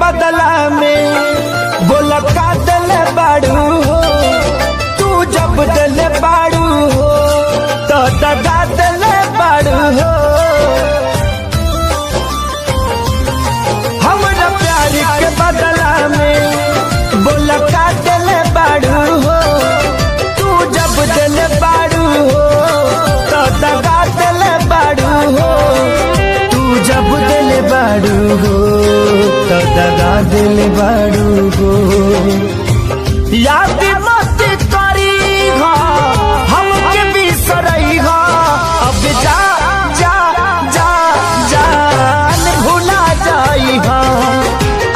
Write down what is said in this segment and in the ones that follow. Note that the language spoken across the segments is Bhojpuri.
बदला में बोला का दिल बाड़ू हो, तू जब दिल बाड़ू हो तो दगा दिल बाड़ू हो। हमारा प्यार के बदला में बोला का दिल बाड़ू हो, तू जब दिल बाड़ू हो तो दगा दिल बाड़ू हो। तू जब दिल बाड़ू हो तो दगा दिल बाड़ू हो। याद मत करी हो हमके बिसरई हो, अब जा जा जा जान भुला जाई हो।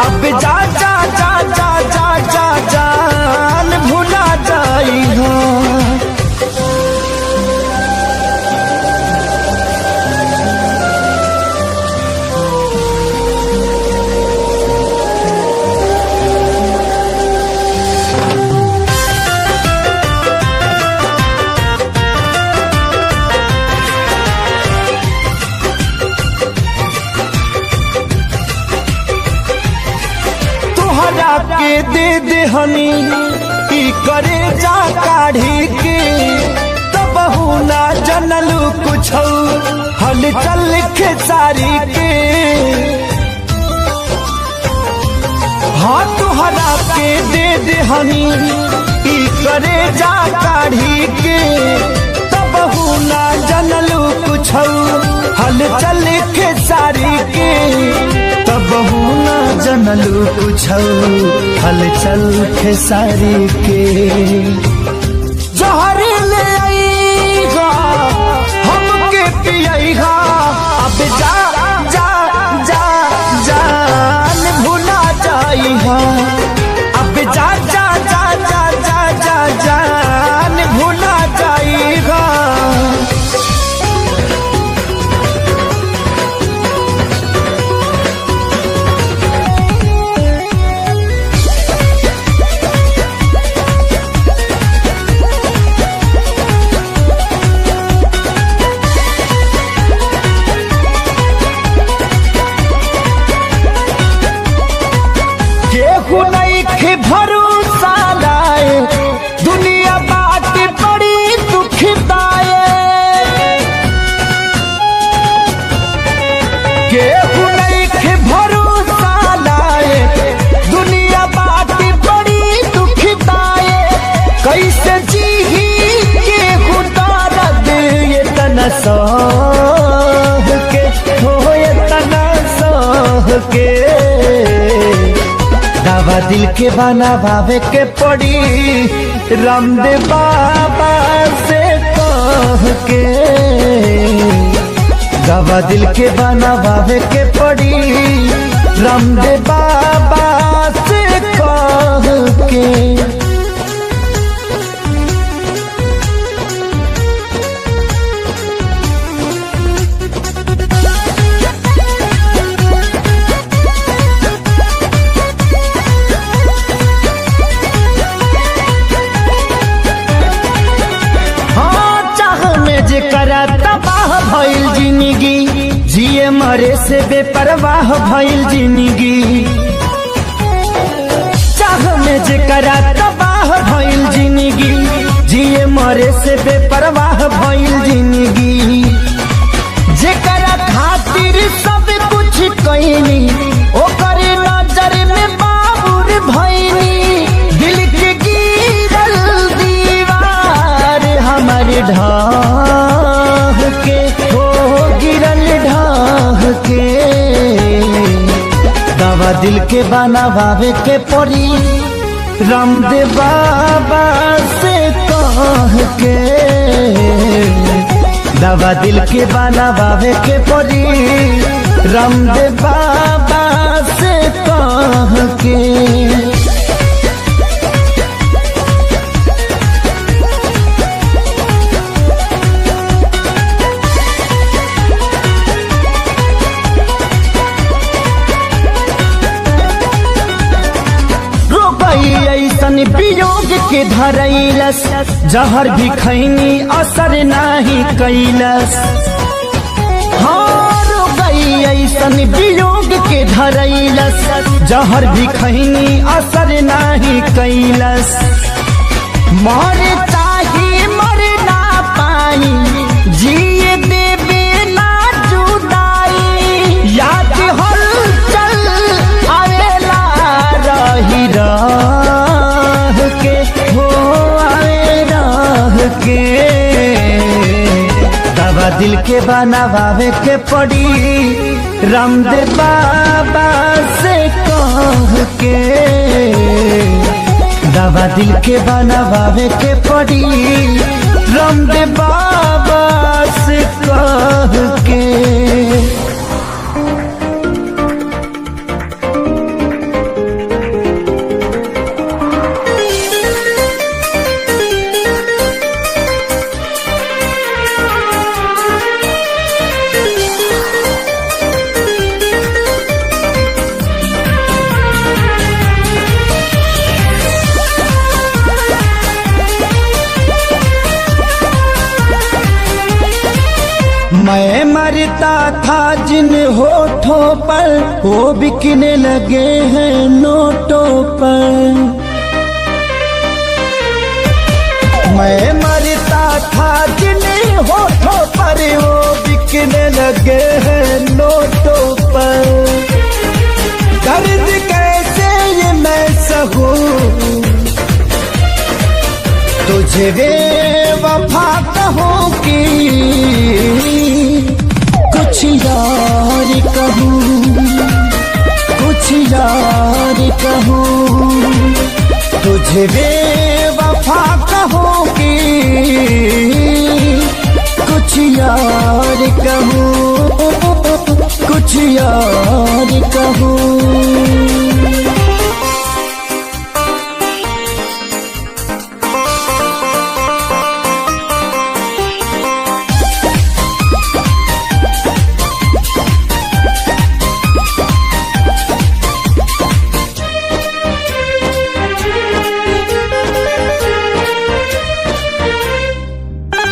अब जा जा जा जा जा जा जान भुला जाई हो। के दे दे हनी की करे जा काढ़ी के, तब ना जनलू कुछ हल चल खेसारी के। हाँ तुहरा के दे दे हनी की करे जा काढ़ी के, तब ना जनलू कुछ हल चल खेसारी के। तब ना जनलू कुछ हलचल खेसारी के। जहर ले आईगा हमके पियाईगा, अब जा जा जा जान भुला जाईगा। अब जा जा जा जा जा जा जान भुला जाईगा। भरोसा लाए दुनिया बात बड़ी दुखदाए, केहू नहीं भरोसा लाए दुनिया बात बड़ी दुखदाए। कैसे जी केहू दर्द ये तना सह के हो, ये तना सह के। दवा दिल के बना भावे के पड़ी रामदेव बाबा से कह के। दवा दिल के बना भावे के पड़ी रामदेव बाबा से कह के। करा तबाह भइल जिंदगी, जिए मरे से बेपरवाह भइल जिंदगी। चाह में जे करा तबाह भइल जिंदगी, जिए मरे से बेपरवाह भइल जिंदगी। जेकरा खातिर सब कुछ कईनी ओकर नजर में बाबुर भइनी। दिल के गिरल दीवार हमारे ढाह के हो, गिरल ढाह के। दवा दिल के बनावे के पड़ी रामदेव बाबा से कह के। दवा दिल के बनावे के पड़ी रामदेव बाबा से कह के। ऐसन वियोग के धरैलस, जहर भी खैनी असर नाही कैलस। हार गई ऐसन वियोग के धरैलस, जहर भी खैनी असर नाही कैलस। मर चाही मर ना पाई, जिए देवे ना जुदाई। याद हल चल आवेला रही रह के, हो आवे रह के। दवा दिल के बनावे के पड़ी, रामदेव बाबा से कह के। दवा दिल के बनावे के पड़ी, रामदेव बाबा से कह के। मैं मरता था जिन होठों पर, वो बिकने लगे हैं नोटों पर। मैं मरता था जिन होठों पर, वो बिकने लगे हैं नोटों पर। दर्द कैसे ये मैं सहूं, तुझे बेवफा कहूं कि कुछ यार कहूं, कुछ यार कहूं। तुझे बेवफा कहूं कि कुछ यार कहूं, कुछ यार कहूं।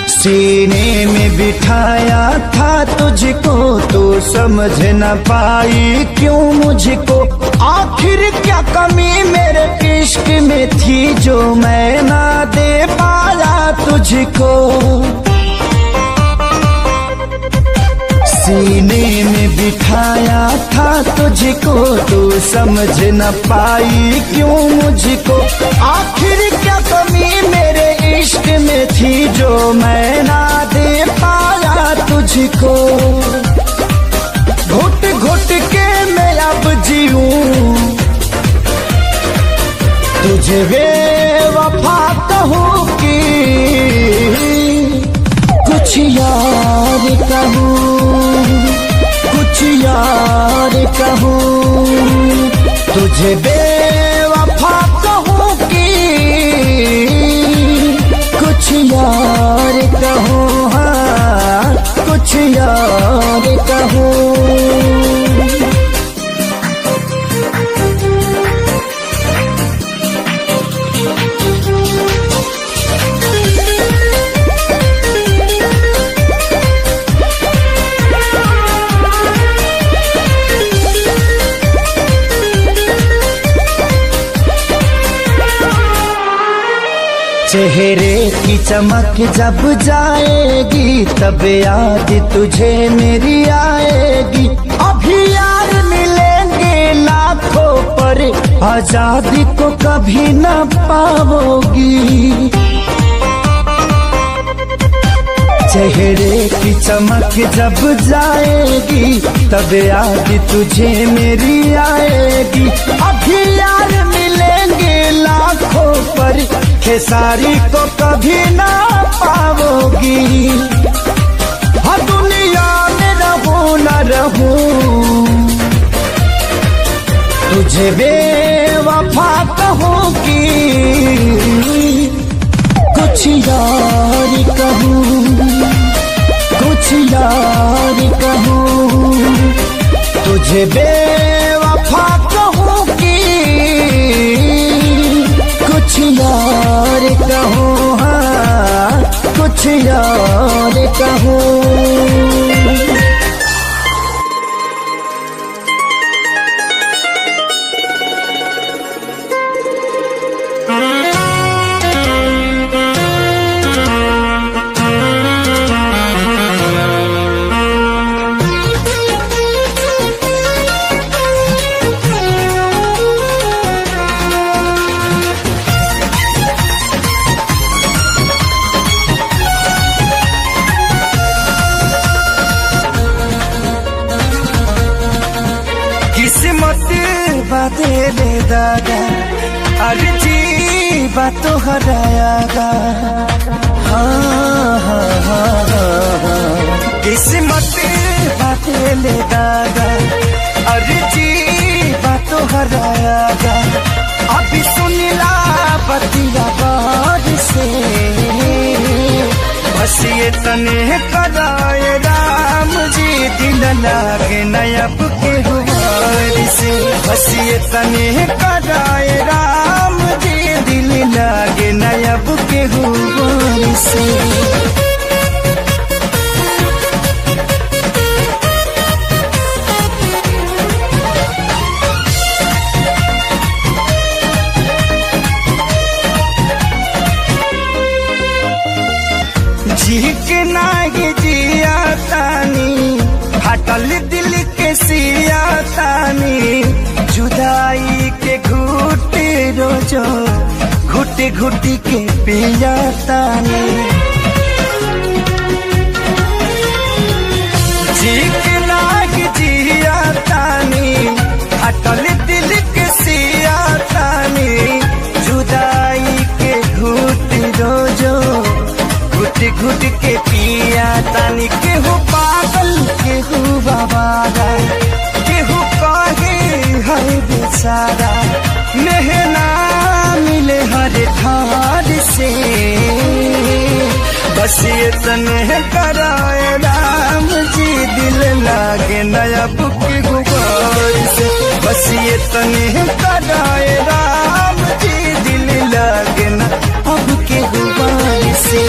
सीने में बिठाया था तुझको, तू समझ न पाई क्यों मुझको। आखिर क्या कमी मेरे इश्क में थी, जो मैं ना दे पाया तुझको। सीने में बिठाया था तुझको, तू समझ न पाई क्यों मुझको। आखिर क्या कमी मेरे इश्क में थी, जो मैं ना दे पाया तुझको। घुट घुट के मैं अब जीऊं, तुझे बेवफा कहूं कि कुछ यार कहूं, कुछ यार कहूं। तुझे बेवफा कहूं कि कुछ यार कहूं, हाँ कुछ यार कहूं। चेहरे की चमक जब जाएगी, तब याद तुझे मेरी आएगी। अभी यार मिलेंगे लाखों पर, आजादी को कभी न पाओगी। चेहरे की चमक जब जाएगी, तब याद तुझे मेरी आएगी। अभी यार मिलेंगे लाखों पर, खेसारी को कभी ना पाओगी। हर दुनिया में रहूं न रहूं, तुझे बेवफा कहूं कि कुछ यार कहूं, कुछ यार कहूं। तुझे बेवफा कहूं कि कुछ यार कहूं, हाँ कुछ यार कहूं। बातें दादा अर्जी बातों हरायागा किस्मत बातें दादा अर्जी बातों हरायागा अभी सुनिला बतिया बार से बस ये तने कराए राम जी दिल लागे नयब के हुआर से बस ये तने कराए राम जी दिल लागे नयब के हुआर से झीक नागे जिया तानी हटल दिल के सिया तानी जुदाई के घुट रोजो घुट घुट के पिया तानी झीक नागे जिया तानी हटल दिल के सिया तानी जुदाई के घुट रोजो घुट घुट के पिया तानी केहू पागल केहू बाबारा केहू कहे है बेचारा मेहना मिले हर ठार से बस ये तने कराए राम जी दिल लागे नयब के गुबार से बस ये तने कराए राम जी दिल लागे न अब के गुबार से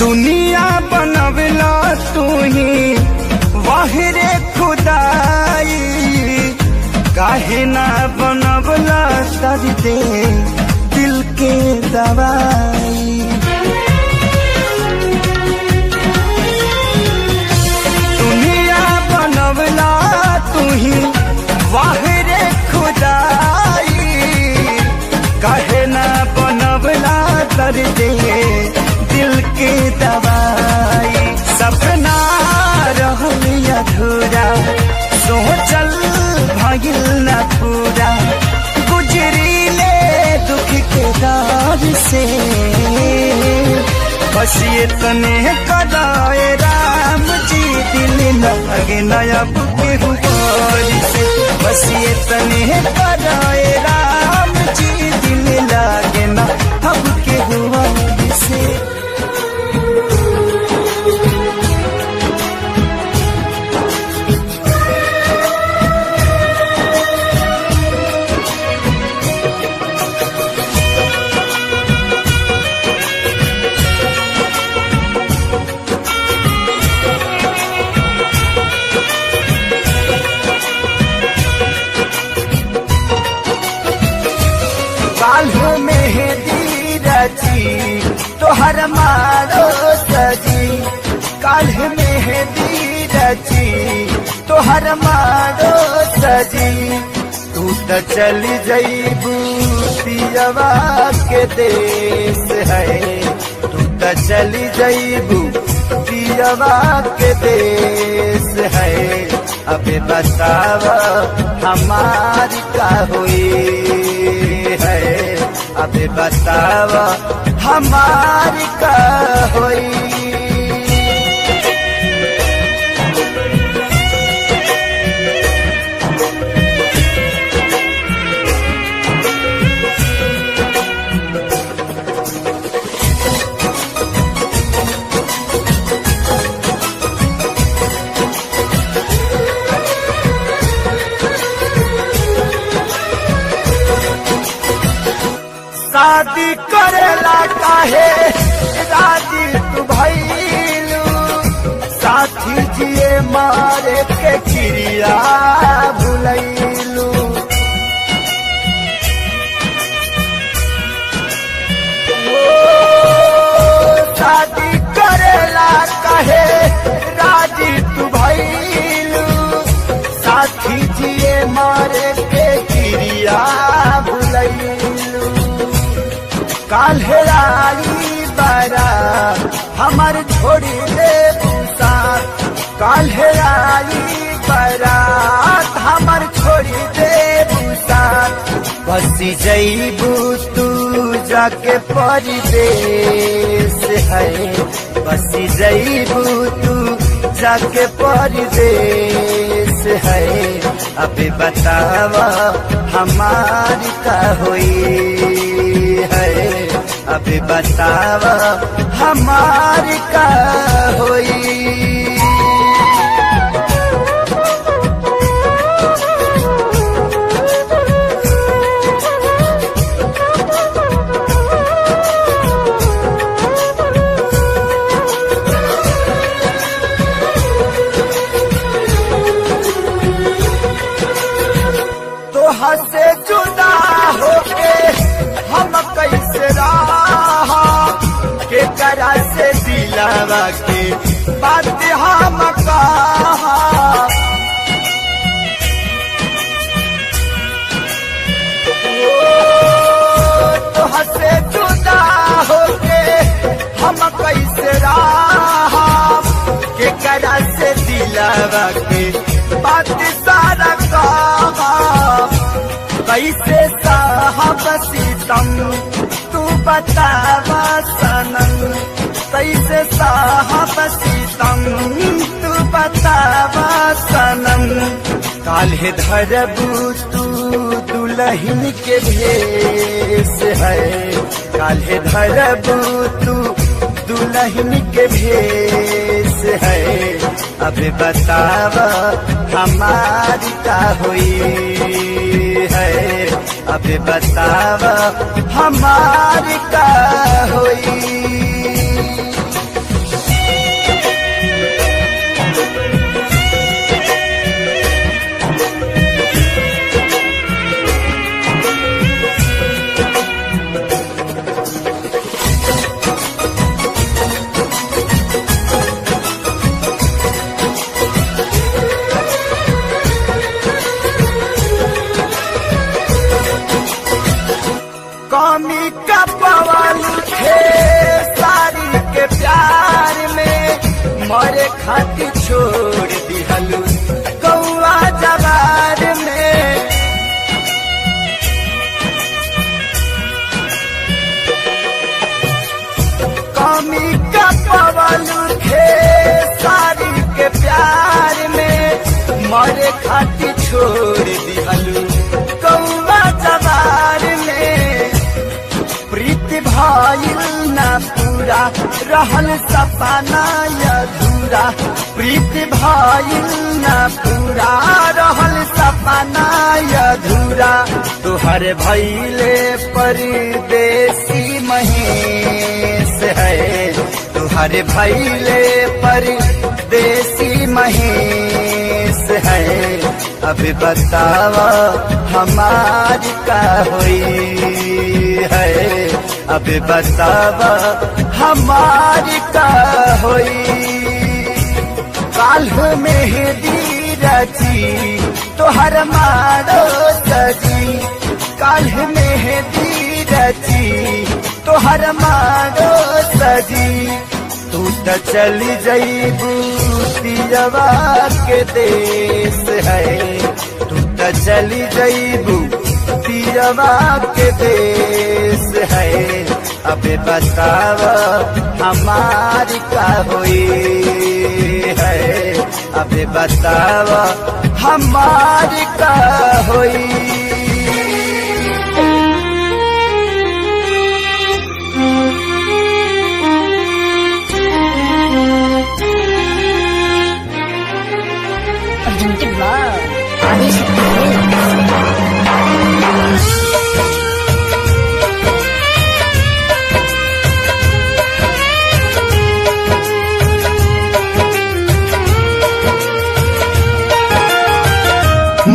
दुनिया बनवला तू ही वाहिरे खुदाई काहे ना बनवला दर्दे दिल के दवाई दुनिया बनवला तू ही वाहिरे खुदाई काहे ना बनवला दर्दे दिल के दवाई सपना रहल अधूरा सोचल भगिल न पूरा गुजरीले दुख के दौर से बस ये तने कराए राम जी दिल लगे नयब के हुआर से बस ये तने कराए राम जी दिल लगे न अब के हुआर से काल्ह मेहंदी रची तोहर मारो सजी काल्ह मेहंदी रची तोहर मारो सजी तू तो चली जईबू पियवा के देश है तू तो चली जईबू पियवा के देश है अबे बतावा हमारी का हुई है अबे बतावा हमारी का हुई शादी करेला काहे राजी तू भइलू साथी जिए मारे के चिड़िया भुलैलू काल्हे आई बारात हमार छोड़ी दे साथ, काल्हे आई बारात हमार छोड़ी दे साथ। बसी जईबू तू जाके परदेस है, बसी जईबू तू जाके परदेस है। अभी बतावा हमारी का हुई है, अभी बतावा हमारी का हुई। से जुदा होके हम कैसे रहा, के करा से दिलावा के बात हम कहा। तो से जुदा होके हम कैसे रहा, के करा से दिलावा के बात सारा कहा। कैसे साहब सीतम तू बतावा सनम, कैसे साहब सीतम तू बतावा सनम। काल्हे धरबू तू दुल्हन के भेष है, काल्हे धरबू तू दुल्हन के भेष है। अभी बतावा हमारी का हुई है, अभी बतावा हमारी का हुई। कमी का पवन थे सारी के प्यार में, मरे खातिर छोड़ दिहलू कौआ जवार में। कमी का पवन थे सारी के प्यार में, मरे खातिर छोड़ दिहलू कौआ जवार में। प्रीति भाईल ना पूरा रहल सपना अधूरा, प्रीति भाईल ना पूरा रहल सपना अधूरा। तुहर भैले परदेसी महेश है, तुहर भैले परदेसी महेश है। अभी बतावा हमारी का हुई है, अभी बतावा हमारी का हुई। काल्ह मेहंदी रची तोहर मारो सजी, काल्ह मेहंदी रची तोहर मारो सजी। तू त चली जईबू पियवा के देश है, तू त चली जईबू पियवा के देश है। अबे बतावा हमारी का हुई है, अबे बतावा हमारी का हुई।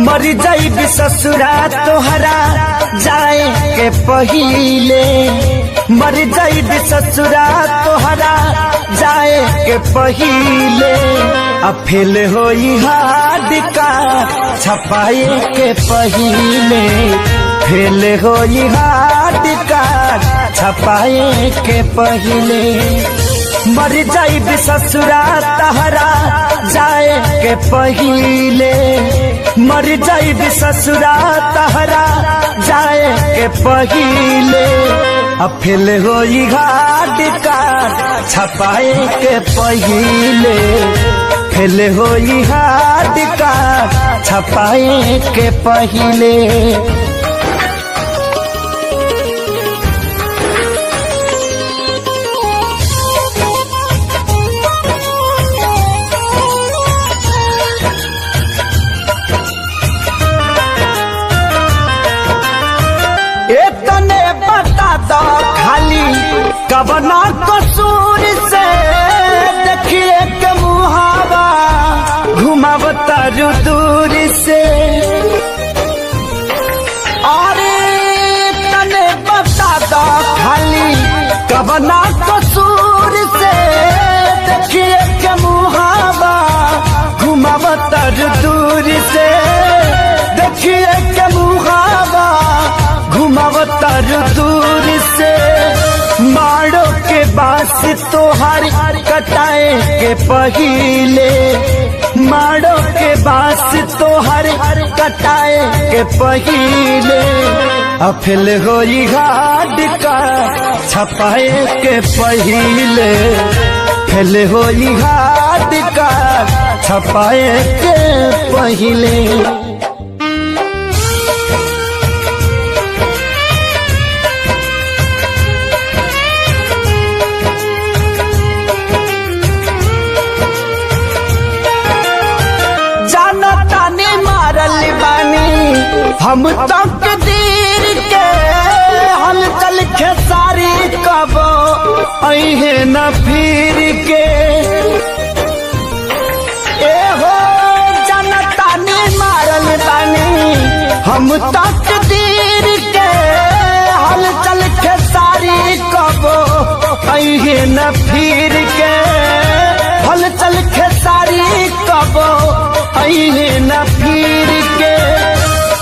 मर जाइब ससुरा तोहरा जाए के पहिले, मर जाइब ससुरा तोहरा जाए के पहिले। अब फेल होई हाथ का छपाए के पहिले, फेल होई हाथ का छपाए के पहिले मर जाई ससुरा तहरा जाए के पहिले मर जाई ससुरा तहरा जाए के पहिले अफिल होई घाट काट छपाए के पहिले फेल होई घाट काट छपाए के पहिले खाली कबना कसूर से देखिए के मुहावा घुमावता दूर से अरे तने बता दो खाली कबना कसूर से देखिए के मुहावा घुमावता दूर से देखिए के मुहावा घुमावता दूर से मारो के बास तोहार कटाए के पहिले मारो के बास तोहार कटाए के पहिले अफिल होई घाट का छपाए के पहिले फेल होई घाट का छपाए के पहिले हम तक दीर के हलचल खेसारी कब अहे न फिर के ए हो जनता ने मारल बानी हम तक दीर के हलचल खेसारी कब अहे न फिर के हलचल खेसारी कब अहे न फिर के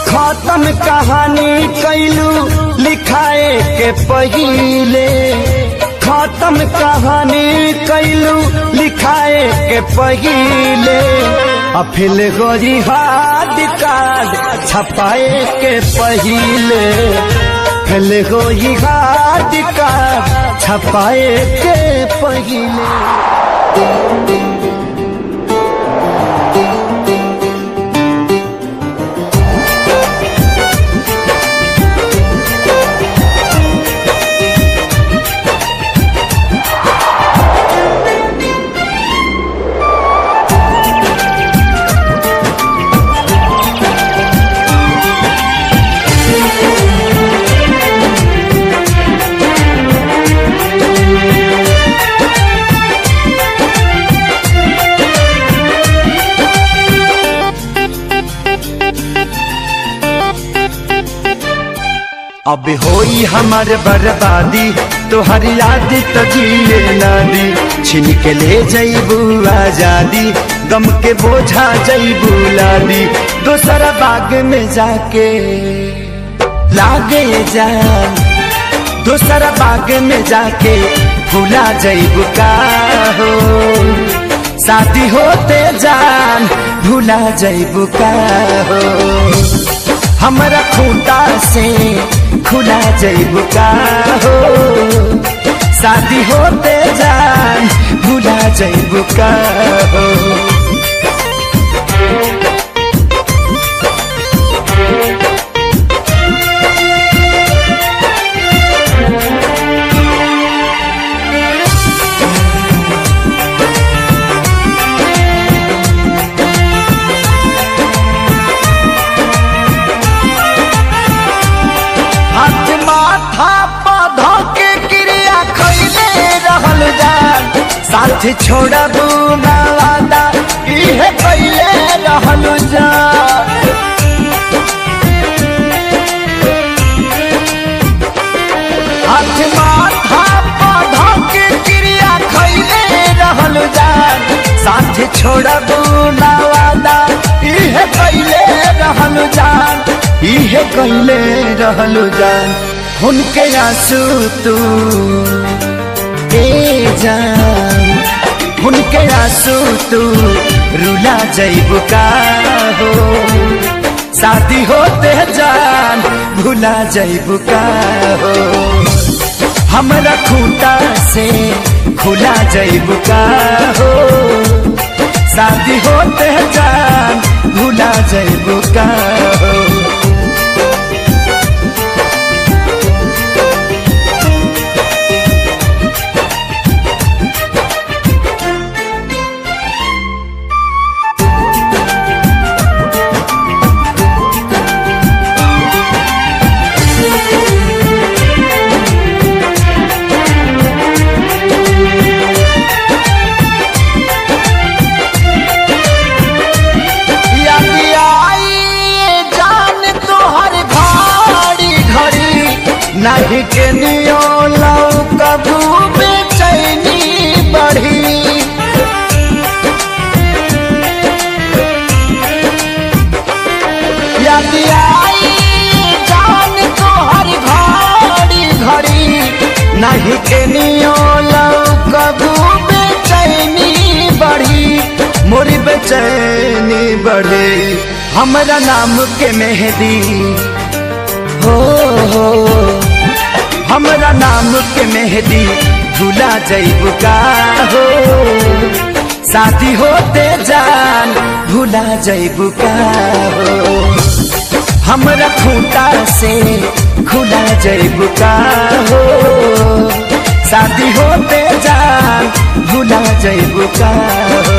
खत्म कहानी कैलू लिखाए के पहिले खत्म कहानी कैलू लिखाए के पहिले अफिल गोरी हाथ कार्ड छपाए के पहिले फेल गोरी हाथ कार्ड छपाए के पहिले अब होई हमार बर्बादी तोहर याद तो जिए ना दी छीन के ले जईबू आजादी गम के बोझा जईबू लादी दोसरा बाग में जाके लागे जान दोसरा बाग में जाके भुला जईबू का हो शादी होते जान भुला जईबू का हो हमारा खूंटा से खुला जईबू का हो शादी होते जान भुला जईबू का हो साथ छोड़बू ना वादा इहे कइले रहलू जा हाथ माथा पौधा के क्रिया खइले रहलू जा साथ छोड़बू ना वादा इहे कइले रहलू जा इहे कइले रहलू जा उनके आंसू तू ए जान, उनके आंसू तू रुला जइबू का हो, शादी होते जान भुला जइबू का हो, हमरा खूंटा से खुला जइबू का हो, शादी होते जान भुला जइबू का हो। नहीं के नियो लौ कबू बेचैनी बढ़ी, याद आई जान तो हर घड़ी घड़ी, नहीं के नियो लौ कबू बेचैनी बढ़ी, मोरी बेचैनी बढ़ी, हमरा नाम के मेहंदी हो, हमरा नाम के मेहंदी भुला जइबू का हो, शादी होते जान भुला जइबू का हो, हमरा खूंटा से खुला जइबू का हो, शादी होते जान भुला जइबू का हो।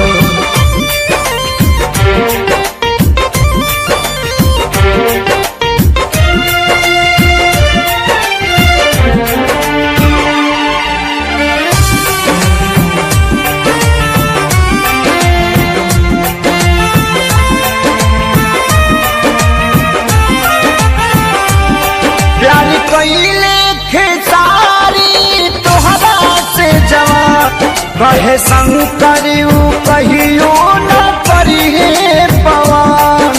कहे शंकर कहियो न करिए पवन,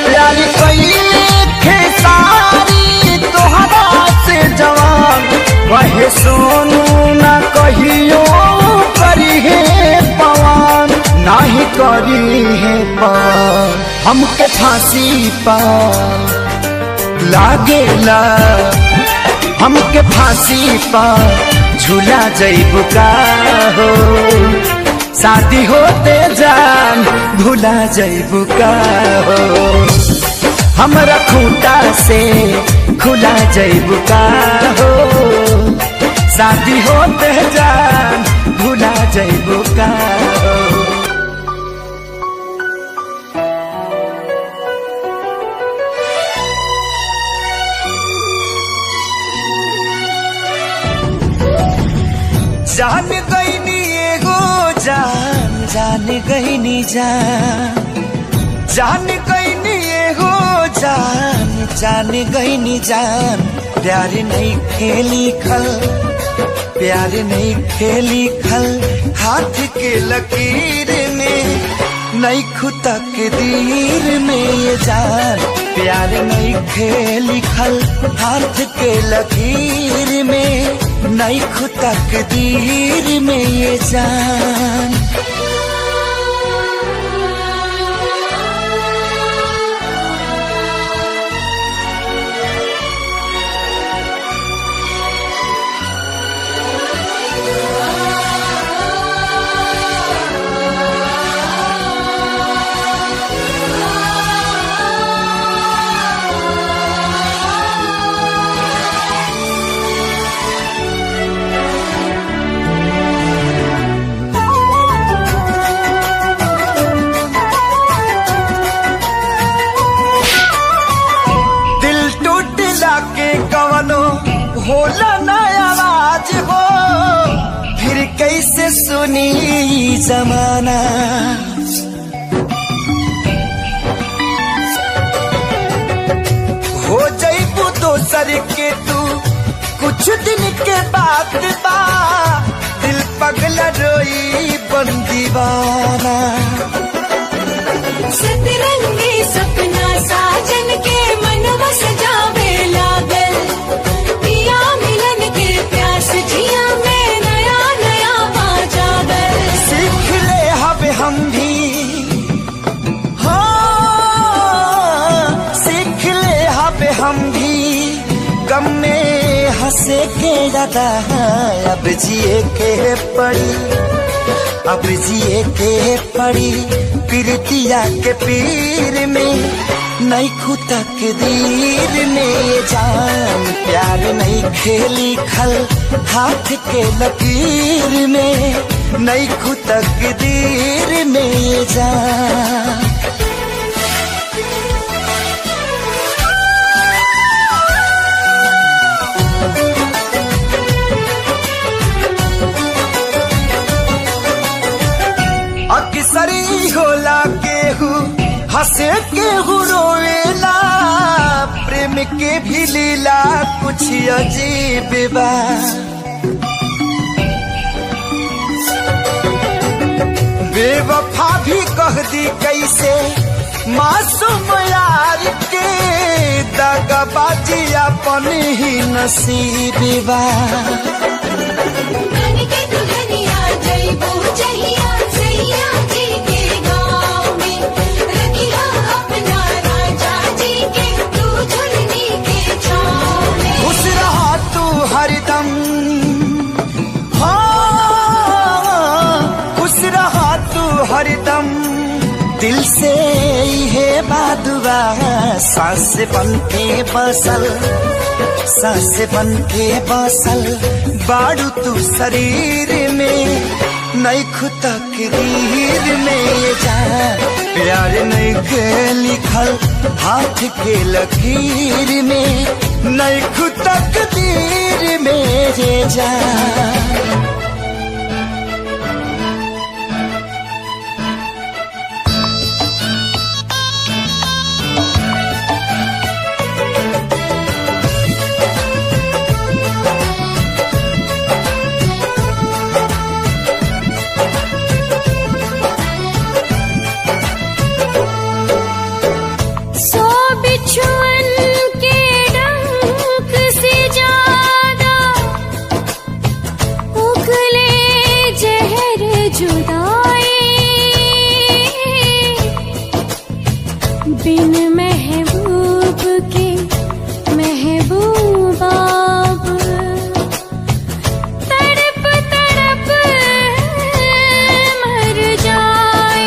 प्यारी कइले खेसारी तोहरा से जवान, कहे सोनू न कहियो करिए पवन, नहीं करी है पवन, हमके फांसी पा लागेला, हमके फांसी पा झूला जइबू का हो, शादी होते जान भुला जइबू का हो, हमरा खूंटा से खुला जइबू का हो, शादी होते जान भुला जइबू का हो। जान गईनी एगो जान, जान गईनी जान, जान गईनी एगो जान, जान गईनी जान, प्यार नहीं खेली खल, प्यार नहीं खेली खल, हाथ के लकीर में नहीं खुदा के दीर में ये जान, प्यार नहीं खेली खल, हाथ के लकीर में नहीं खुदा के दीर में ये जान। होला ना आवाज हो, फिर कैसे सुनी जमाना, हो जाइबू दोसर के तू कुछ दिन के बाद बा, दिल पगला रोई बन दीवाना, सतरंगी गम में हंसे के ज्यादा अब जिए के पड़ी, अब जिए के पड़ी पीरतिया के पीर में, नहीं खुतक दीर में जान प्यार नहीं खेली खल हाथ के लकीर में, नहीं खुतक दीर में जान। अक्सरी होला केहू हंसे केहू रोएला, प्रेम के भी लीला कुछ अजीब बा। बेवफा भी कह दी कैसे मासूम यार के, दगाबाजी अपन ही नसीब बा। हरदम हाँ खुश रहा तू हरदम, दिल से ये बादुआ सांस बन के बसल, सांस बन के बसल बाड़ू तू शरीर में, नहीं खुतक दीर में जा प्यार नहीं के लिखल हाथ के लकीर में, नहीं खुतक दीर में जा। बिन महबूब के महबूबा तड़प तड़प मर जाए,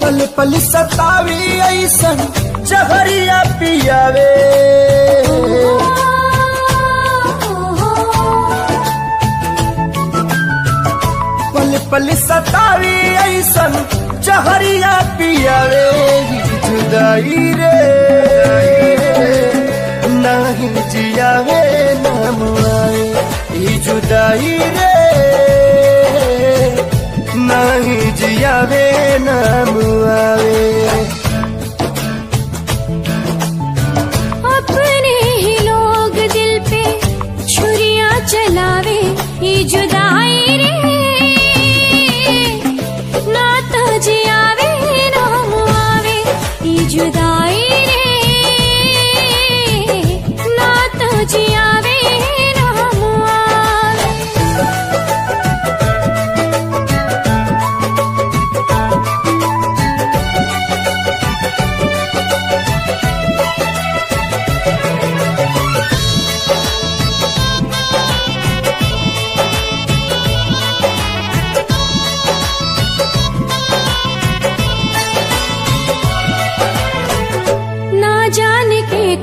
पल पल सतावी ऐसन जहरिया पियावे, पल पल सतावी ऐसन जहरिया पियावे, जुदाई रे नहीं जियावे नाम आए, जुदाई रे नहीं जियावे नाम आवे। अपने ही लोग दिल पे छुरियां चलावे, ये जुदाई रे ना तो जियावे नाम आवे, ये जुदाई रे ना तो जियावे नाम आवे।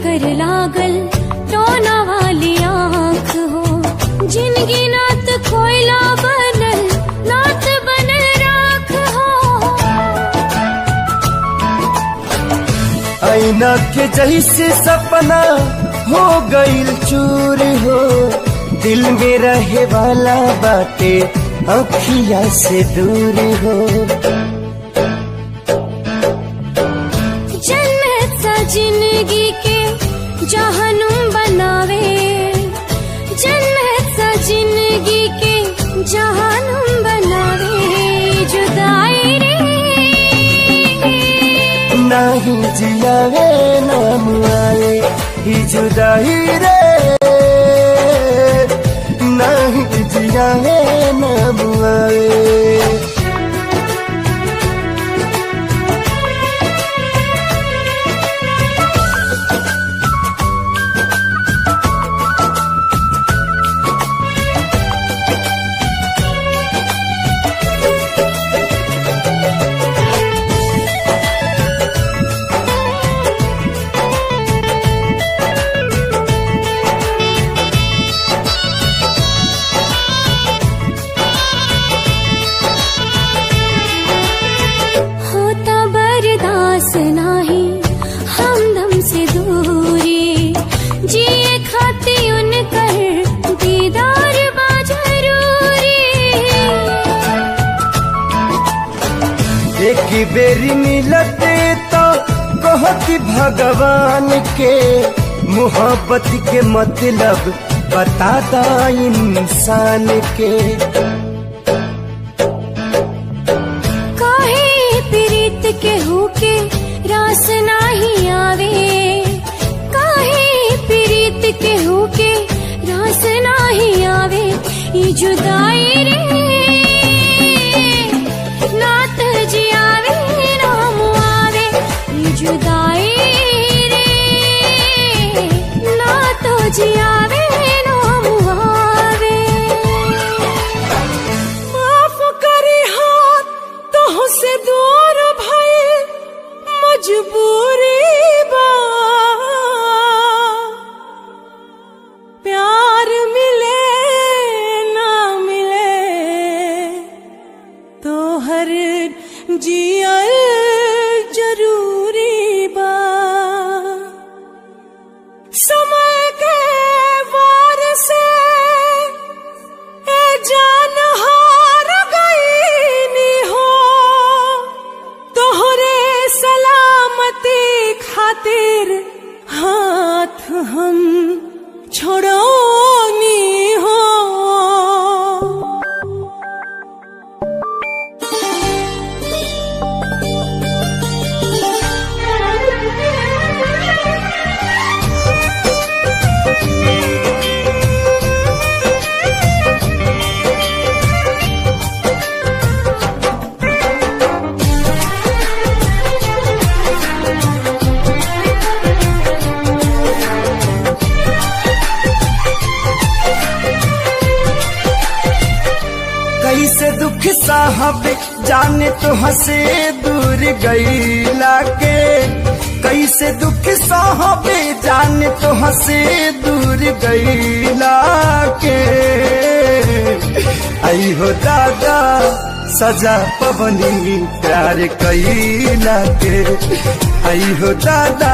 कर लागल टोना वाली आँख हो, जिनगी नात कोयला बनल नात बनल राख हो। आईना के जैसे सपना हो गईल चूर हो, दिल में रहे वाला बातें अखियाँ से दूर हो। जन्नत सा जिंदगी के जहनुम बनावे, जन्नत सा जिंदगी के जहनुम बनावे, जुदाई रे नहीं जियावे नाम आए, ही जुदाई रे नहीं जियावे नाम आए। बेरी मिलते तो कहती भगवान के मोहब्बत के मतलब बताता इंसान के। काहे प्रीत के होके रास नाही आवे, काहे प्रीत के होके रास नाही आवे, ई जुदाई रे नात जियावे नाम आवे, ई जुदाई रे नात जियावे नाम आवे। माफ करी हाथ तो से दूर भई मजबूरी बा, प्यार मिले ना मिले तो हर जियल जरूरी बा। समय के वार से ए जान हार गई हो, तोहरे सलामती खातिर हाथ हम छोड़ोनी हो। कैसे दुख साहब जाने तो हंसे दूर गईला के, कैसे दुख साहब जाने तो हंसे दूर गईला के। आई हो दादा सजा पवनी प्यार कईला के, आई हो दादा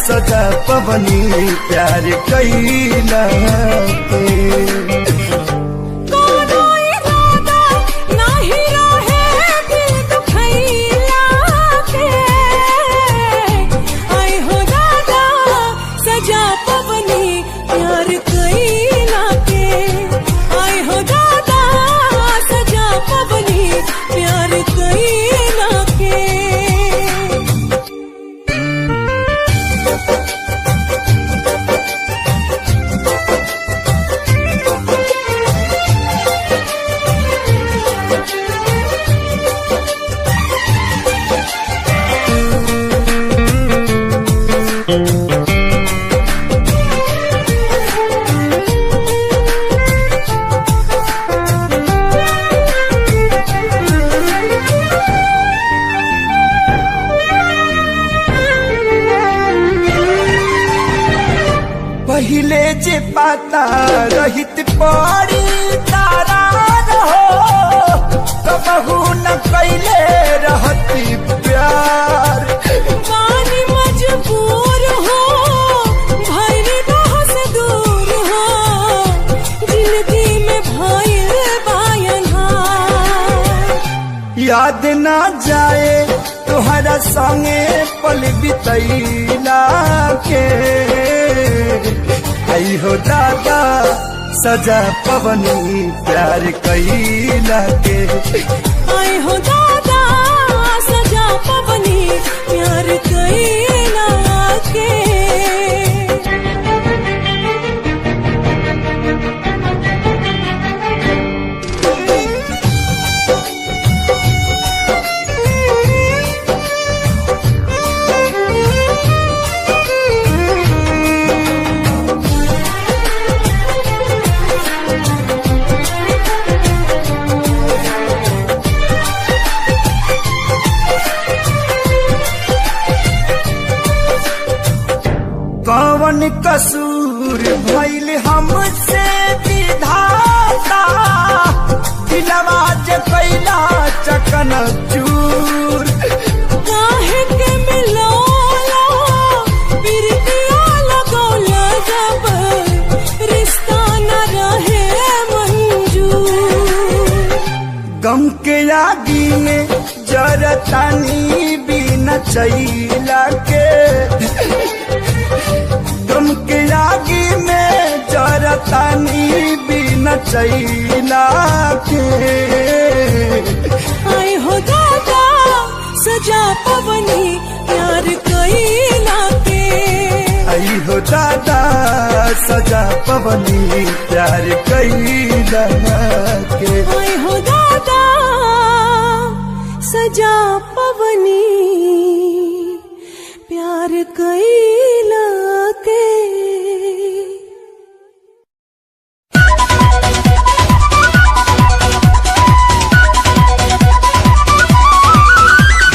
सजा पवनी प्यार कईला के। पहिले जे पाता रहित पड़ी तारा रहो, कबहू न कैले रहती प्यार। पानी मजबूर हो भइल रह से दूर हो, जिंदगी में भइल बायनहार। याद ना जाए तोहरा संगे पल बितैला के, आई हो दादा सजा पवनी प्यार कईला के। आई हो दादा सजा पवनी प्यार कईला के। कौन कसूर भइल हमसे विधाता, दिलवा जे कैला चकन चूर। काहे के मिलोला बिरतिया लगौला, जब रिश्ता न रहे मंजूर। गम के आगी में जरतानी नचैला के गम के आगी में जरतानी भी नचैला के। आए हो दादा सजा पवनी प्यार कैला के। आई हो दादा सजा पवनी प्यार कैला के। आए हो दादा सजा पवनी प्यार कैला के।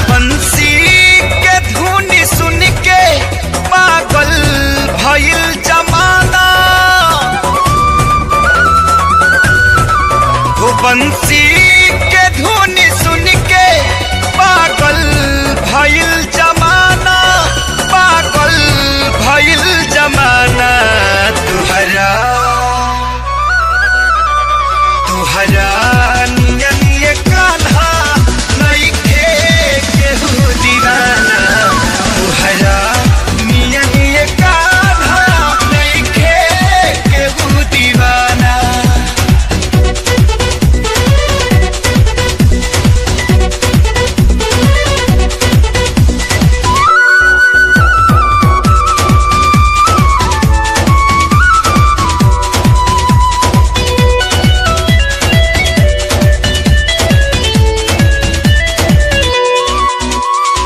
बंसी के धुन सुन के पागल भइल जमाना हो। बंसी के धुन सुन के पागल भइल जमाना, पागल भइल जमाना। तुहरा तुहरा नियन ये कान्हा नइखे केहू दीवाना। तुहरा नियन ये कान्हा नइखे केहू दीवाना।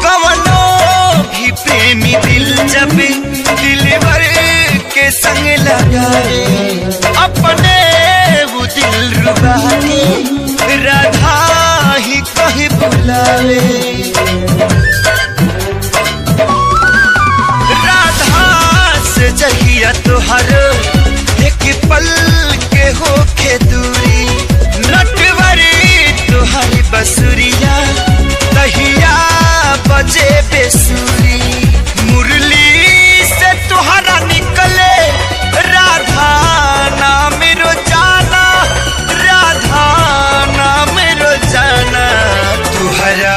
कवनो भी प्रेमी दिल जब दिलवर के संग लगाए, अपने वो दिल रुबानी राधा ही कहीं बुलावे। राधा से जहिया तुहर एक पल के होके दूरी, नटवरी तुहरी बसुरिया तहिया बजे बेसुरी। मुरली से तुहरा निकले राधा नाम रोजाना, राधा नाम रोजाना। तुहरा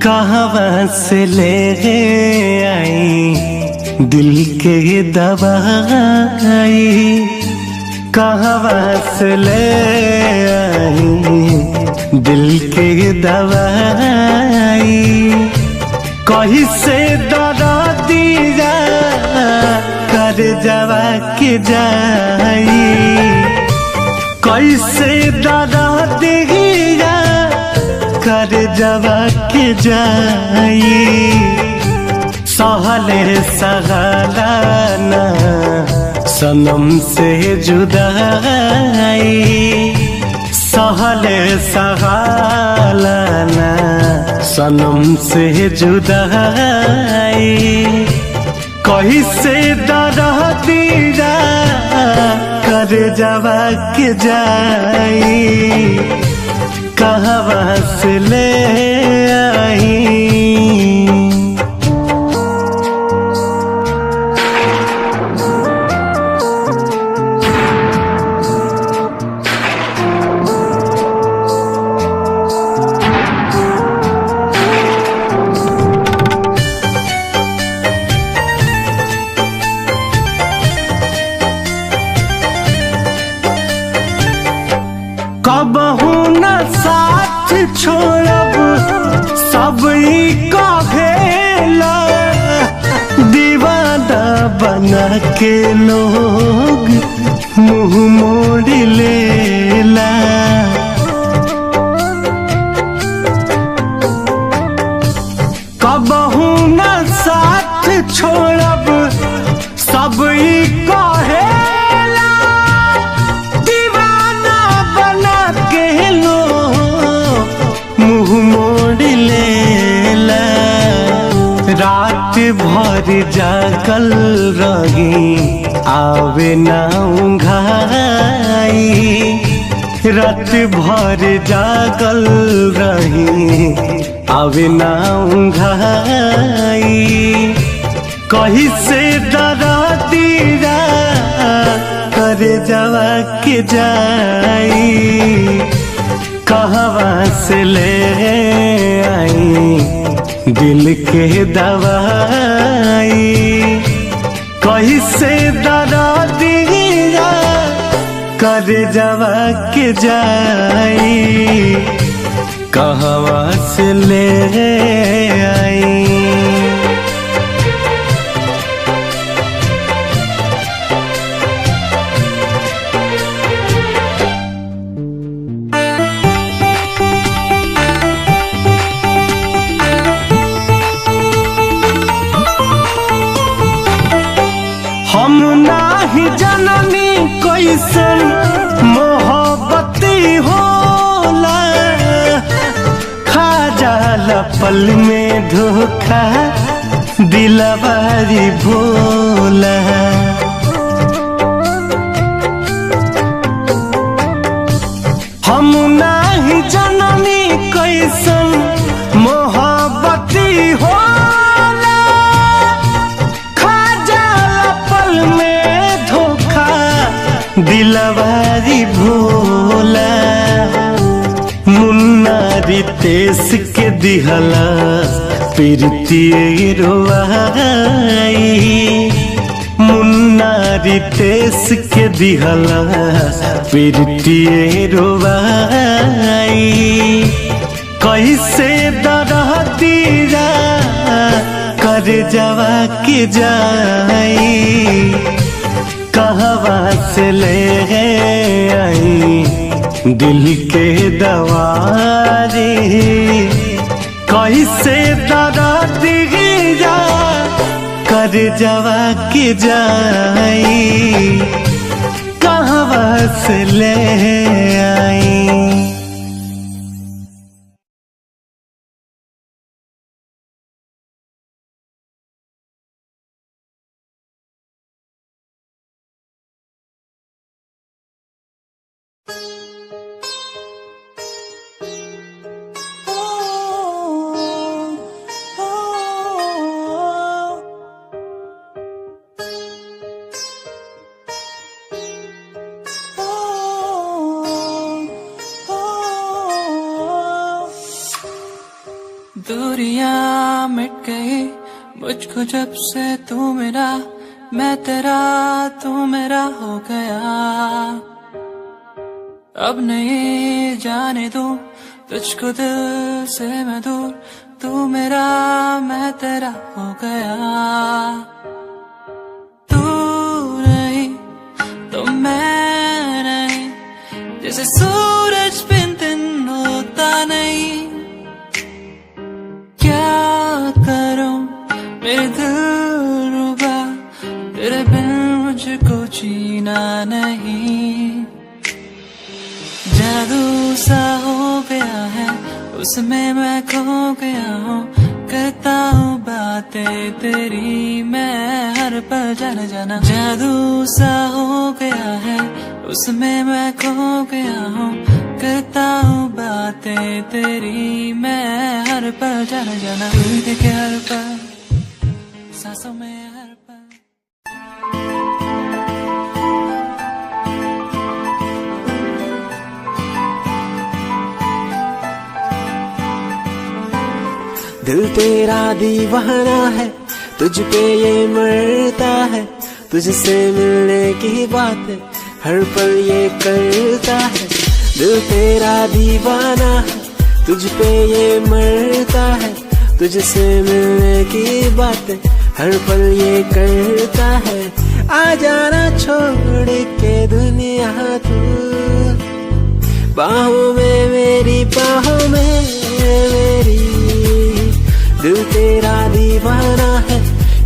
कहाँ से ले आई दिल के दवाई, कहाँ से ले आई दिल के दवाई, कहीं से दरा दिया कर जवा के जाई, कैसे दरा दिया कर जवा के जाई, सहले सहलाना सनम से जुदाई, सहले सहलाना सनम से जुदाई, कहीं से दरा दिया कर जवा के जाई, कहाँ से ले आई। कबहू न साथ छोड़ब सब ई कहेला, दीवाना बना के लोग मुँह मोड़ लेला, कबहू न साथ छोड़ब सब ई कहेला, दीवाना बना के लो मुँह मोड़ लेला, रात भर जागल रही आवे ना उंघाई, रात भर जागल रही आवे ना उंघाई, कहीं से दरा दिया कर जवा के जाई, कहाँ से ले आई दिल के दवाई, कहीं से दरा दिया कर जवा के जाई, कहाँ से ले आई। हम नाही जननी कैसन मोहब्बती होला, खा जाला पल में धोखा दिलवारी भोला, हम नाही जननी कैसन मोहब्बती होला, खा जाला पल में धोखा दिलवारी भोला, मुन्ना रितेश के दिहला प्रीति रोवाई, मुन्ना रितेश के दिहला प्रीति रोवाई, कैसे दरा दिया कर जवा के जाई, कहाँ से ले आई दिल के दवाई, कैसे दरा दिया कर जवा के जाई, कहाँ से ले आई। दूरिया मुझको जब से तू मेरा, मैं तेरा, तू मेरा हो गया। अब नहीं जाने दूं तुझको दिल से मैं दूर, तू मेरा, मैं तेरा हो गया। तू नहीं तो मैं नहीं, जैसे सूरज बिन दिन होता नहीं। क्या करूं मेरे दिल रुबा, तेरे बिन मुझको जीना नहीं। जादू सा हो गया है, उसमें मैं खो गया हूँ। करता हूँ बातें तेरी मैं हर पल जाना जाना। जादू सा हो गया है, उसमें मैं खो गया हूँ। करता हूँ बातें तेरी मैं हर पल जाना जाना। तू देखे हर पल, सांसों में हर पल। दिल तेरा दीवाना है, तुझ पे ये मरता है। तुझसे मिलने की बात हर पल ये करता है। दिल तेरा दीवाना है, तुझ पे ये मरता है। तुझसे मिलने की बात हर पल ये करता है। आ जाना छोड़ के दुनिया तू, बाहों में मेरी, बाहों में मेरी। दिल तेरा दीवाना है,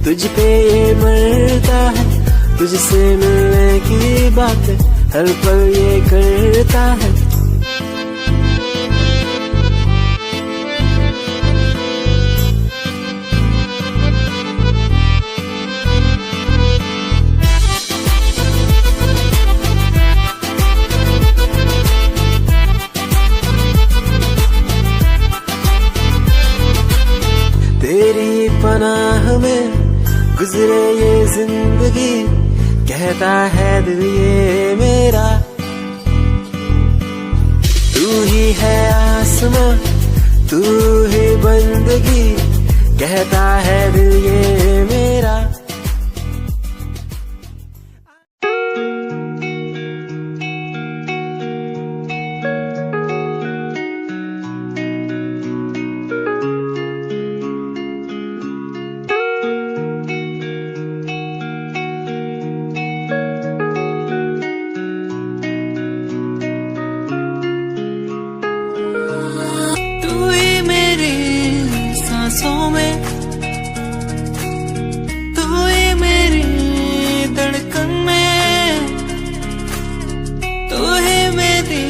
तुझ पे ये मरता है। तुझसे मिलने की बात हर पल ये करता है। तेरी पनाह में गुजरे ये जिंदगी, कहता है दिल ये मेरा। तू ही है आसमां, तू ही बंदगी, कहता है दिल ये मेरा। सांसों में तू ही मेरी धड़कन में, तू ही मेरी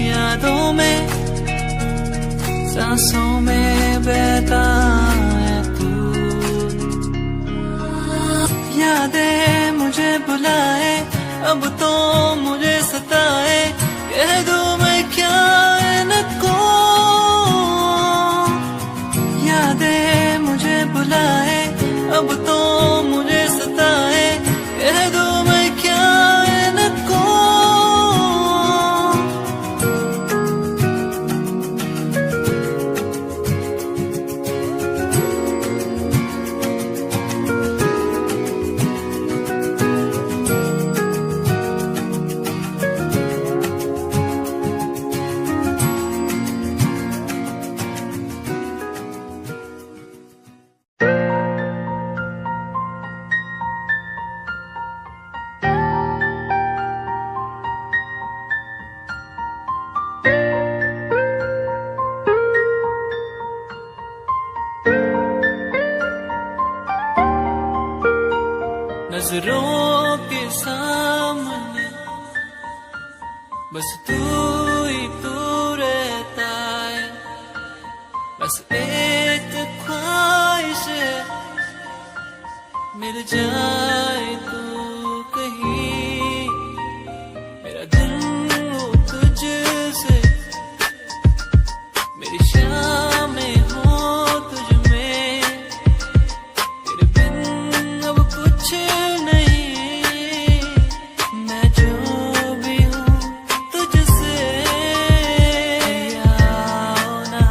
यादों में, सांसों में बहता है तू। यादें मुझे बुलाए, अब तो मुझे सताए। कह दो मैं क्या इनको, यादें मुझे बुलाए, अब तो मुझे सताए। कह दो मैं क्या इनको। नजरों के सामने बस तू ही तू रहता है। बस एक ख्वाहिश है, मिल जाए तू कहीं। मेरा दिन हो तुझसे, मेरी शामें हो तुझ में। तेरे बिन अब कुछ नहीं, मैं जो भी हूँ तुझसे। आओ ना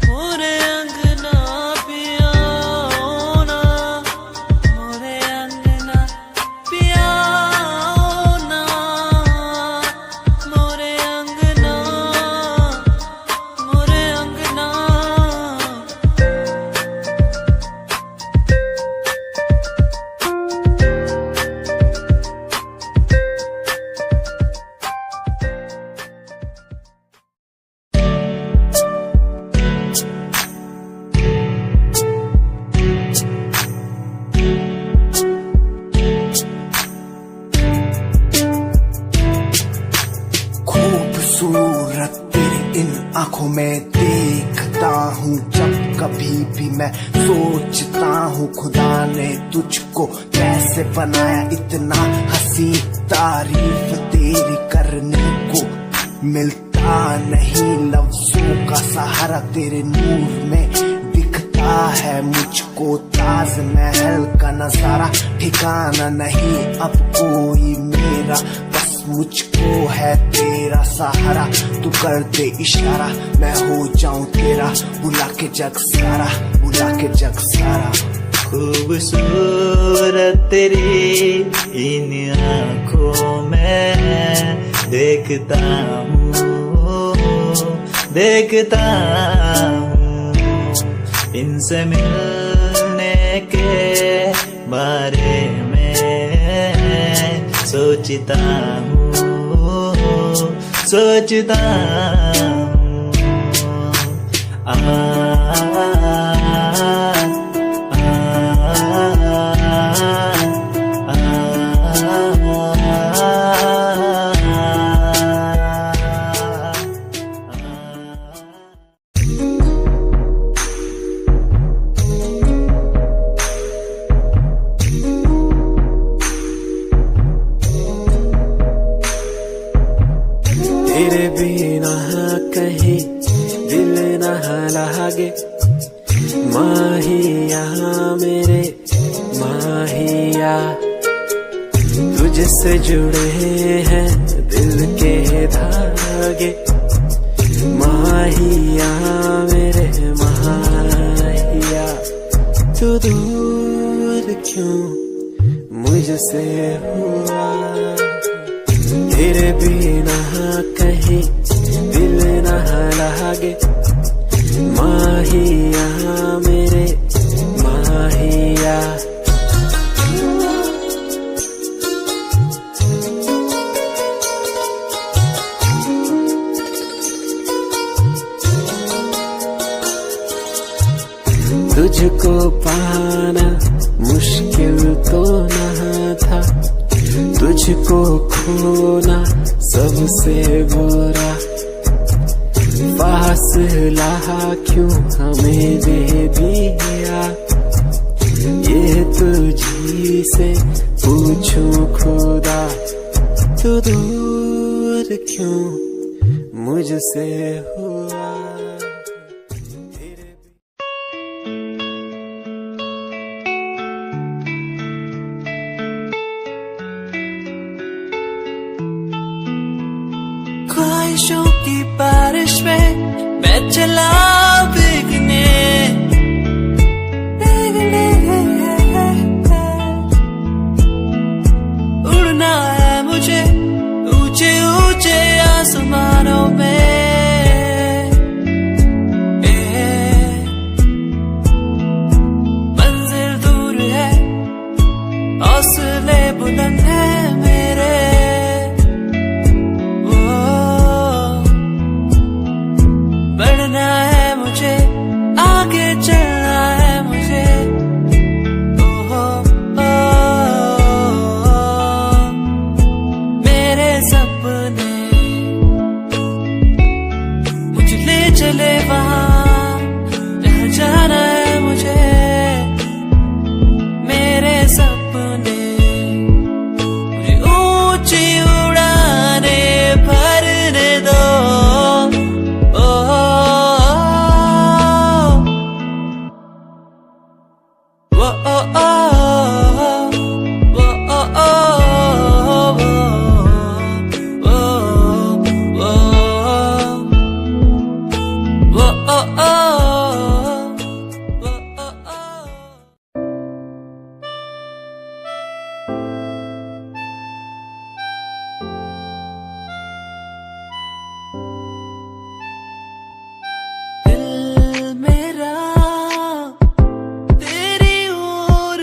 मोरे अंगना पिया, आंखों में देखता हूँ जब कभी भी मैं सोचता हूँ खुदा ने तुझको कैसे बनाया इतना हंसी, तारीफ तेरी करने को मिलता नहीं, लफ्जों का सहारा तेरे नूर में दिखता है मुझको, ताजमहल का नजारा ठिकाना नहीं अब कोई मेरा, बस मुझको है तेरा सहारा, तू कर दे इशारा मैं हो जाऊं तेरा, बुला के जग सारा, बुला के जग सारा। खूबसूरत तेरी इन आँखों में देखता हूँ, देखता हूँ, इनसे मिलने के बारे में सोचता हूँ, सोचता हूँ। तेरे बिना कहीं दिल न लागे, माहिया मेरे माहिया, तुझसे जुड़े हैं दिल के धागे, माहिया मेरे माहिया, तू दूर क्यों मुझसे हुआ, तेरे बिना कहीं दिल न लागे, माहिया मेरे माहिया। तुझको पाना मुश्किल तो न था, तुझको खोना सबसे बुरा, फासला क्यों हमें दे दिया, ये तुझी से पूछूं खुदा, तू दूर क्यों मुझसे हुआ। ख्वाहिशों की बारिश में मैं चला भीगने, उड़ना है मुझे ऊंचे ऊंचे आसमानों में, मंजिल दूर है हौसले बुलंद है मेरे, बढ़ना है मुझे आगे चलना है मुझे, ओहो मेरे सपने मुझे ले चले वहाँ जहाँ जाना है मुझे, मेरे सपने मुझे ऊंची उड़ाने भरने दो, दिल मेरा तेरी ओर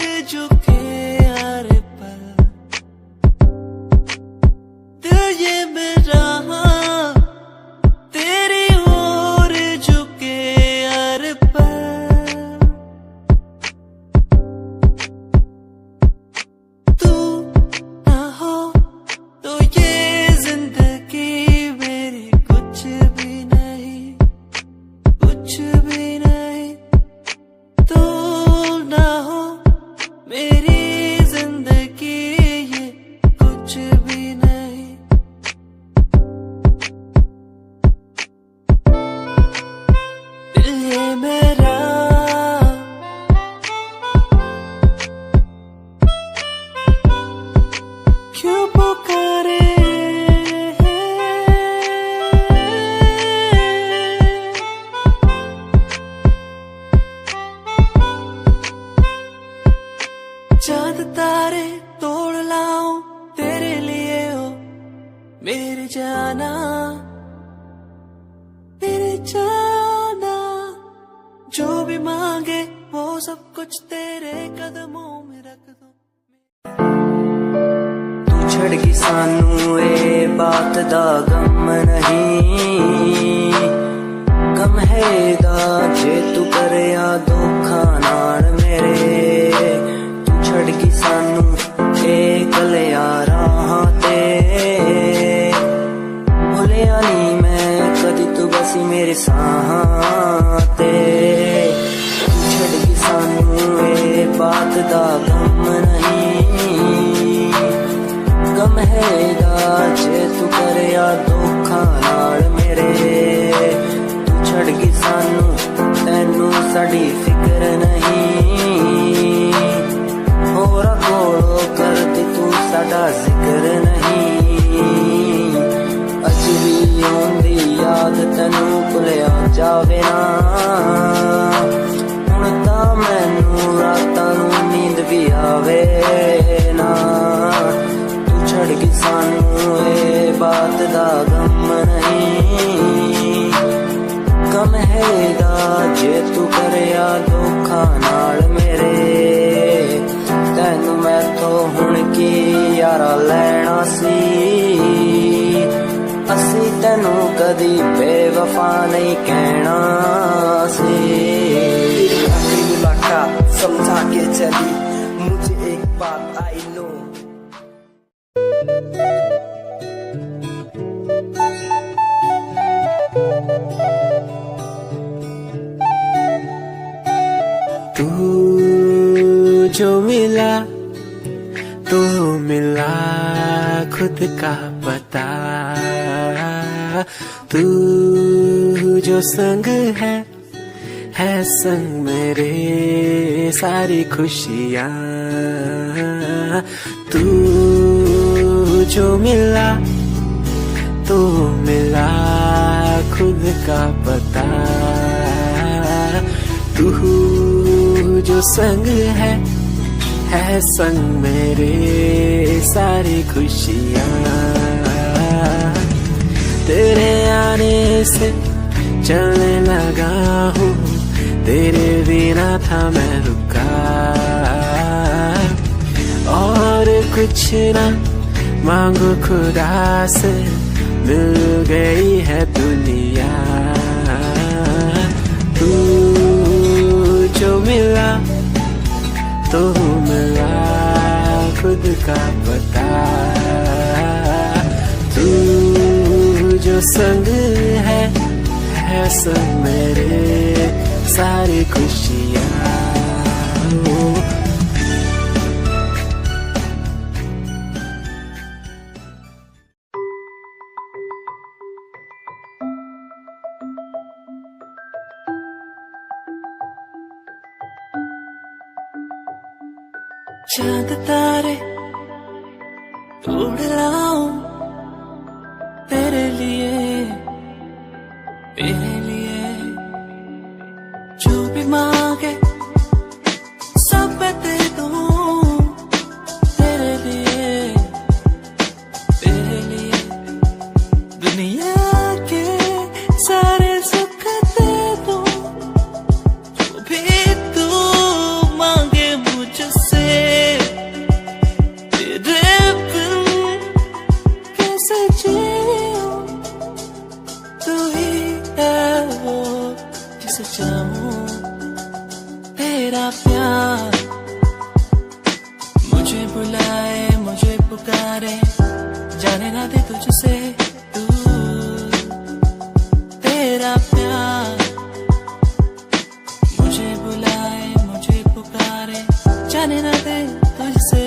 चांद तारे तोड़ लाऊं तेरे लिए ओ मेरी जाना, मेरी जाना। जो भी मांगे वो सब कुछ तेरे कदमों में रख दूं। तू छड़गी सानू ए बात दा गम नहीं, गम है दा जे तू करया धोखा नाल मेरे। तू छड़गी सानू ए गलिया राहां ते, भुलिया नी मैं कदी तू बसी मेरे साहां ते। तू छड़गी सानू ए बात दा गम नहीं, गम है दा जे तू करया धोखा नाल मेरे। तू छड़गी सानू तैनू साडी फिक्र नहीं, होरा कोलो करदी तू साडा जिक्र नहीं। अज भी आउंदी याद तैनू भुलिया जावे ना, हुण तां मैनू रातां नू नींद भी आवे ना। तू छड़गी सानू ए बात दा गम नहीं, गम है दा जे तू करया धोखा नाल मेरे। तैनू मैं तो हुण की यारा लैना सी, असी तैनू कदी बेवफा नहीं कहना सी। आखिरी मुलाकात समझा के चली, मुझे एक बात आई नो। तू जो मिला तो मिला खुद का पता, तू जो संग है संग मेरे सारी खुशियाँ। तू जो मिला तो मिला खुद का पता, तू जो संग है संग मेरे सारी खुशियाँ। तेरे आने से चलने लगा हूँ, तेरे बिना था मैं रुका। और कुछ ना मांगो खुदा से, मिल गई है दुनिया। तू जो मिला तो मिला खुद का पता, तू जो संग है संग मेरे सारी खुशियाँ। चांद तारे तोड़ लाऊं तेरे लिए, तेरे लिए। जो भी मांगे सब मैं दे दूं तेरे लिए, तेरे लिए। दुनिया के सारे सुख दे दूं, जो भी तू मांगे मुझसे। तेरे बिन कैसे जीऊं, तू ही है वो जिसे चाहूं। तेरा प्यार मुझे बुलाए, मुझे पुकारे, जाने ना दे तुझसे दूर। तेरा प्यार मुझे बुलाए, मुझे पुकारे, जाने ना दे तुझसे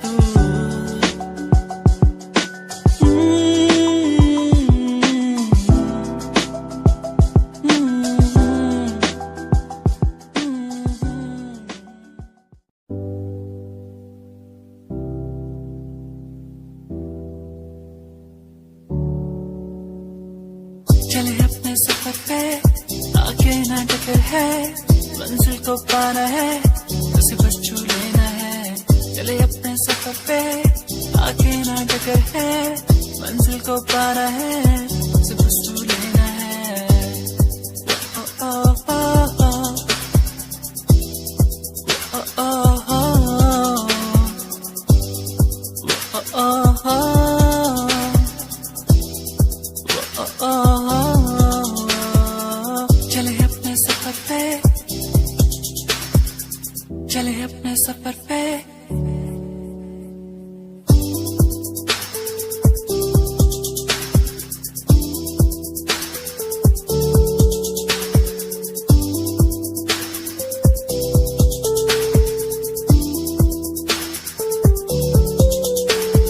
दूर। चले अपने सफर पे, आगे ना डगर है, मंजिल को पाना है, उसे बस छू लेना है। चले अपने सफर पे, आगे ना टकर है, मंजिल को पाना है, सिर्फ तू लेना है। ओ ओ ओ ओ ओ ओ ओ ओ ओ चले अपने सफर पे, चले अपने सफर पे।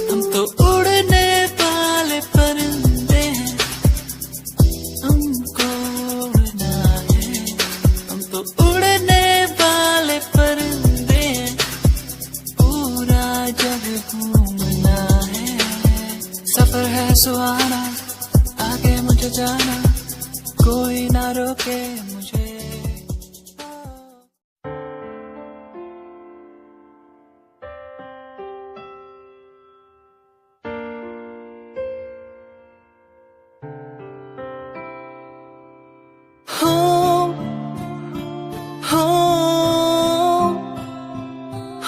हम तो उड़ने वाले परिंदे हैं, हमको उड़ना है। हम तो उड़ने वाले परिंदे हैं, पूरा जग घूमना है। सफर है सुहाना, आगे मुझे जाना, कोई ना रोके मुझे। हो हो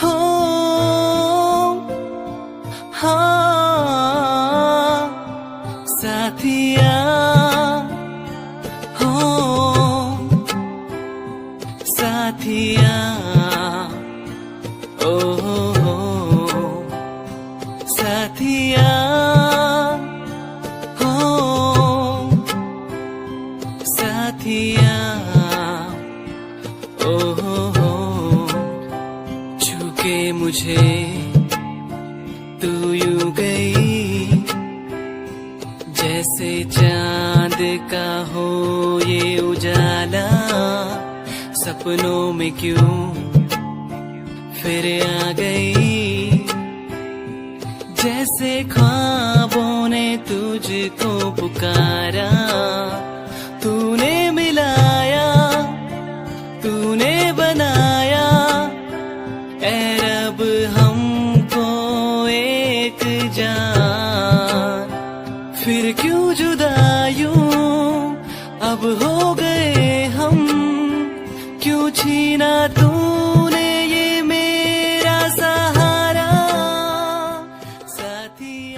हो हाँ साथिया, हो साथिया, ओ हो साथिया, हो साथिया, ओ हो छूके मुझे तू यूं गई, जैसे चांद का हो ये उजाला, सपनों में क्यों फिर आ गई, जैसे ख्वाबों ने तुझको पुकारा। तूने मिलाया, तूने बनाया, ऐ रब हमको एक जान, फिर क्यों जुदा यूं अब हो गए हम, क्यों छीना तूने ये मेरा सहारा साथी।